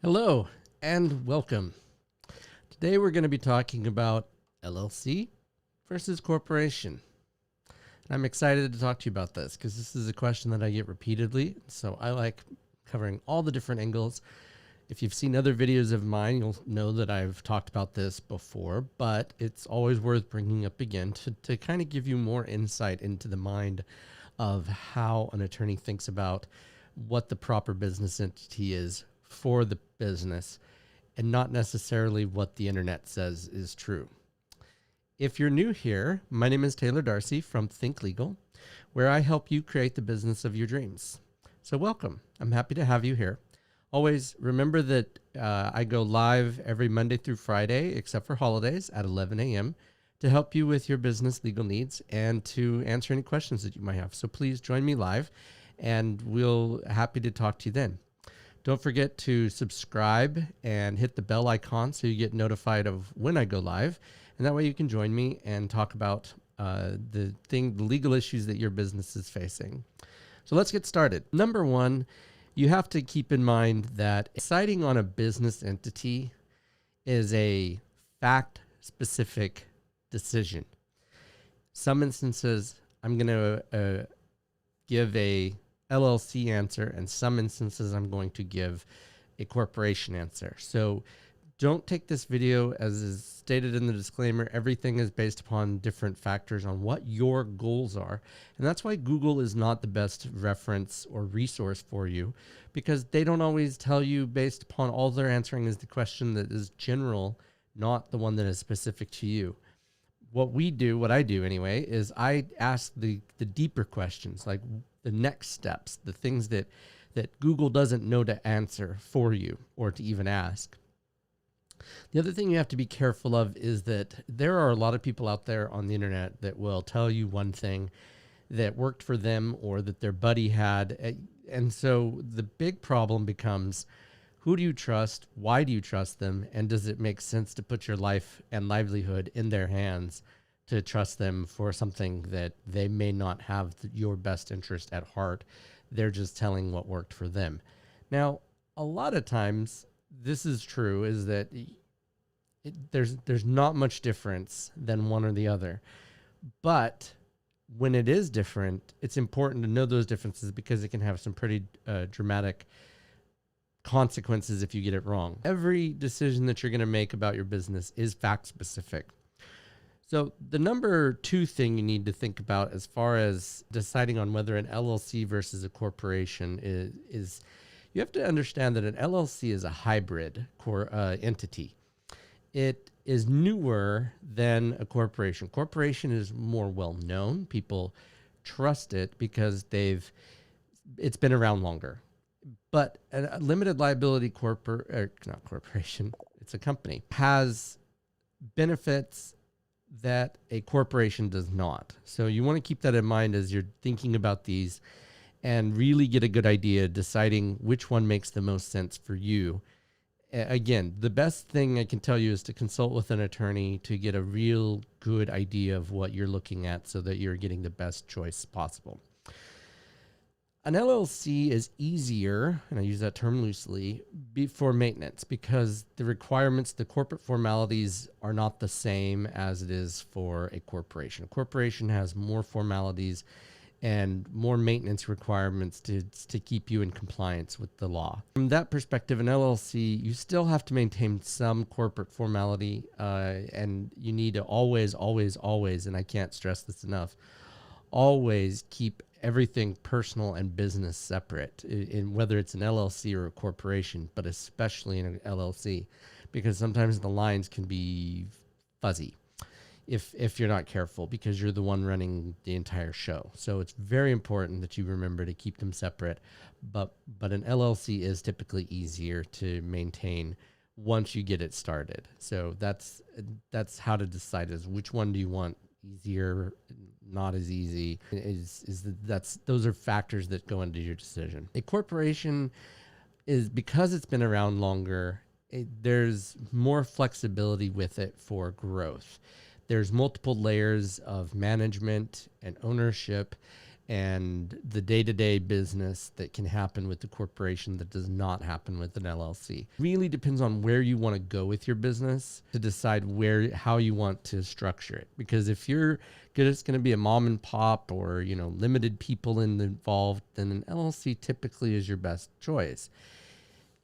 Hello and welcome. Today we're going to be talking about LLC versus corporation. And I'm excited to talk to you about this because this is a question that I get repeatedly. So I like covering all the different angles. If you've seen other videos of mine, you'll know that I've talked about this before, but it's always worth bringing up again to kind of give you more insight into the mind of how an attorney thinks about what the proper business entity is for the business and not necessarily what the internet says is true. If you're new here, my name is Taylor Darcy from Think Legal, where I help you create the business of your dreams. So welcome. I'm happy to have you here. Always remember that I go live every Monday through Friday, except for holidays at 11 a.m. to help you with your business legal needs and to answer any questions that you might have. So please join me live and we'll happy to talk to you then. Don't forget to subscribe and hit the bell icon so you get notified of when I go live. And that way you can join me and talk about the legal issues that your business is facing. So let's get started. Number one, you have to keep in mind that deciding on a business entity is a fact-specific decision. Some instances, I'm going to give a LLC answer, and some instances I'm going to give a corporation answer. So don't take this video as is stated in the disclaimer. Everything is based upon different factors on what your goals are. And that's why Google is not the best reference or resource for you, because they don't always tell you based upon all they're answering is the question that is general, not the one that is specific to you. What I do anyway, is I ask the deeper questions, like the next steps, the things that Google doesn't know to answer for you or to even ask. The other thing you have to be careful of is that there are a lot of people out there on the internet that will tell you one thing that worked for them or that their buddy had. And so the big problem becomes, who do you trust? Why do you trust them? And does it make sense to put your life and livelihood in their hands to trust them for something that they may not have your best interest at heart? They're just telling what worked for them. Now, a lot of times this is true, is that there's not much difference than one or the other. But when it is different, it's important to know those differences because it can have some pretty dramatic consequences if you get it wrong. Every decision that you're going to make about your business is fact specific. So the number two thing you need to think about as far as deciding on whether an LLC versus a corporation is you have to understand that an LLC is a hybrid entity. It is newer than a corporation. Corporation is more well known. People trust it because it's been around longer. But a limited liability corporation, it's a company, has benefits that a corporation does not. So you want to keep that in mind as you're thinking about these and really get a good idea deciding which one makes the most sense for you. Again, the best thing I can tell you is to consult with an attorney to get a real good idea of what you're looking at so that you're getting the best choice possible. An LLC is easier, and I use that term loosely, for maintenance because the requirements, the corporate formalities are not the same as it is for a corporation. A corporation has more formalities and more maintenance requirements to keep you in compliance with the law. From that perspective, an LLC, you still have to maintain some corporate formality, and you need to always, and I can't stress this enough, always keep everything personal and business separate, in whether it's an LLC or a corporation, but especially in an LLC, because sometimes the lines can be fuzzy if you're not careful because you're the one running the entire show. So it's very important that you remember to keep them separate, but an LLC is typically easier to maintain once you get it started. So that's how to decide is which one do you want, easier, not as easy, those are factors that go into your decision. A corporation is, because it's been around longer, there's more flexibility with it for growth. There's multiple layers of management and ownership, and the day-to-day business that can happen with the corporation that does not happen with an LLC. Really depends on where you want to go with your business to decide how you want to structure it. Because if you're it's going to be a mom and pop or, limited people involved, then an LLC typically is your best choice.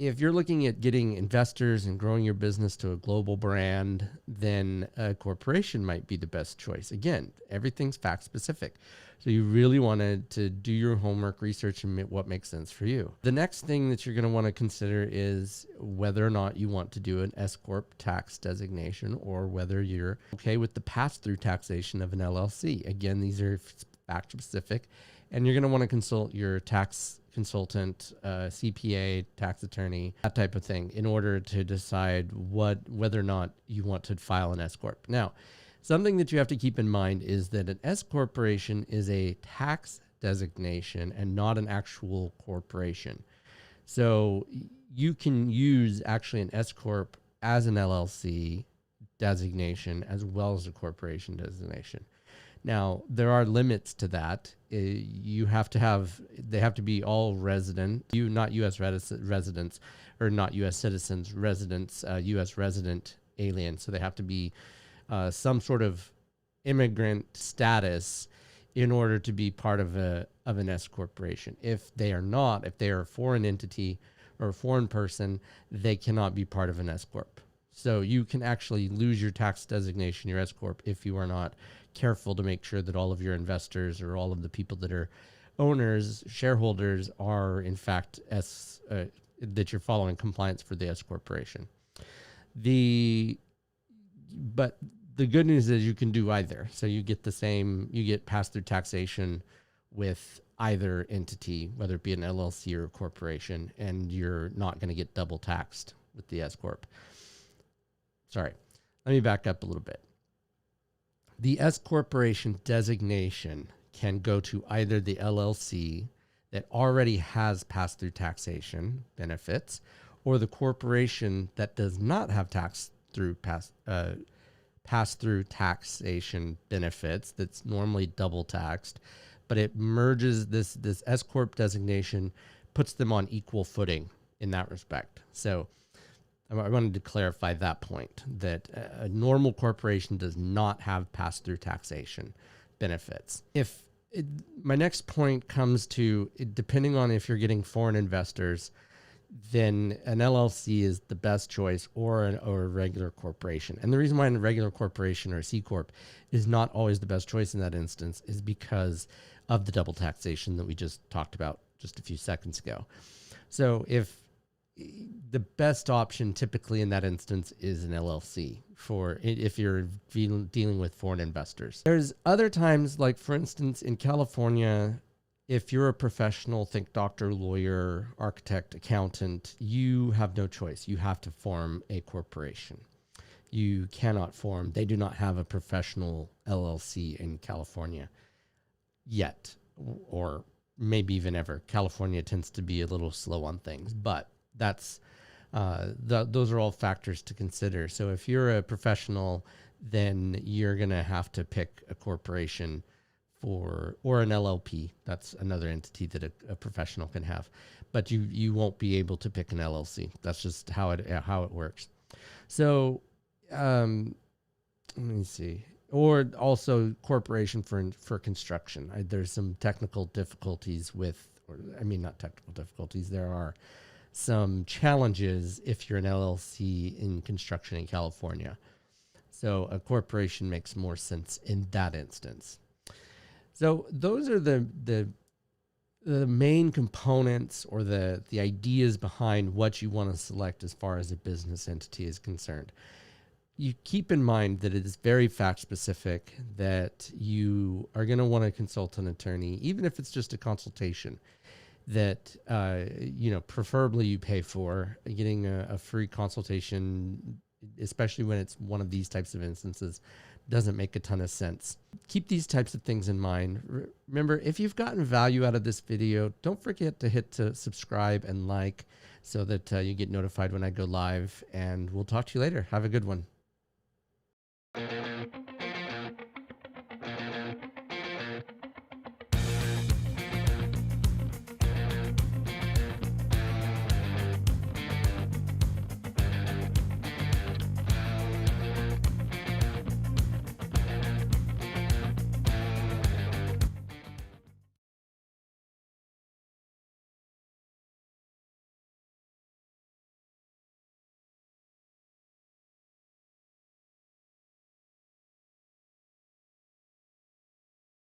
If you're looking at getting investors and growing your business to a global brand, then a corporation might be the best choice. Again, everything's fact specific. So you really wanted to do your homework, research, and what makes sense for you. The next thing that you're going to want to consider is whether or not you want to do an s-corp tax designation or whether you're okay with the pass-through taxation of an LLC. Again, these are fact specific, and you're going to want to consult your tax consultant, CPA, tax attorney, that type of thing, in order to decide whether or not you want to file an S-corp. Now, something that you have to keep in mind is that an S-corporation is a tax designation and not an actual corporation. So you can use actually an S-corp as an LLC designation as well as a corporation designation. Now, there are limits to that. They have to be all resident, not U.S. residents, or not U.S. citizens, residents, U.S. resident aliens. So they have to be some sort of immigrant status in order to be part of an S corporation. If they are not, if they are a foreign entity or a foreign person, they cannot be part of an S corp. So you can actually lose your tax designation, your S corp, if you are not careful to make sure that all of your investors or all of the people that are owners, shareholders, are in fact that you're following compliance for the S corporation. But the good news is you can do either. So you get pass-through taxation with either entity, whether it be an LLC or a corporation, and you're not going to get double taxed with the S corp. Sorry, let me back up a little bit. The S corporation designation can go to either the LLC that already has pass-through taxation benefits, or the corporation that does not have pass-through taxation benefits that's normally double taxed, but it merges this S corp designation, puts them on equal footing in that respect. So I wanted to clarify that point, that a normal corporation does not have pass-through taxation benefits. My next point comes to, depending on if you're getting foreign investors, then an LLC is the best choice, or a regular corporation. And the reason why a regular corporation or a C corp is not always the best choice in that instance is because of the double taxation that we just talked about just a few seconds ago. So the best option typically in that instance is an LLC if you're dealing with foreign investors. There's other times, like for instance, in California, if you're a professional, think doctor, lawyer, architect, accountant, you have no choice. You have to form a corporation. You cannot they do not have a professional LLC in California yet, or maybe even ever. California tends to be a little slow on things, but those are all factors to consider. So if you're a professional, then you're going to have to pick a corporation or an LLP. That's another entity that a professional can have, but you won't be able to pick an LLC. That's just how it works. So let me see. Or also corporation for construction. There's some technical difficulties not technical difficulties. There are some challenges if you're an LLC in construction in California. So a corporation makes more sense in that instance. So those are the main components, or the ideas behind what you want to select as far as a business entity is concerned. You keep in mind that it is very fact specific, that you are going to want to consult an attorney, even if it's just a consultation, that preferably you pay for. Getting a free consultation, especially when it's one of these types of instances, doesn't make a ton of sense. Keep these types of things in mind. Remember, if you've gotten value out of this video, don't forget to hit subscribe and like, so that you get notified when I go live, and we'll talk to you later. Have a good one.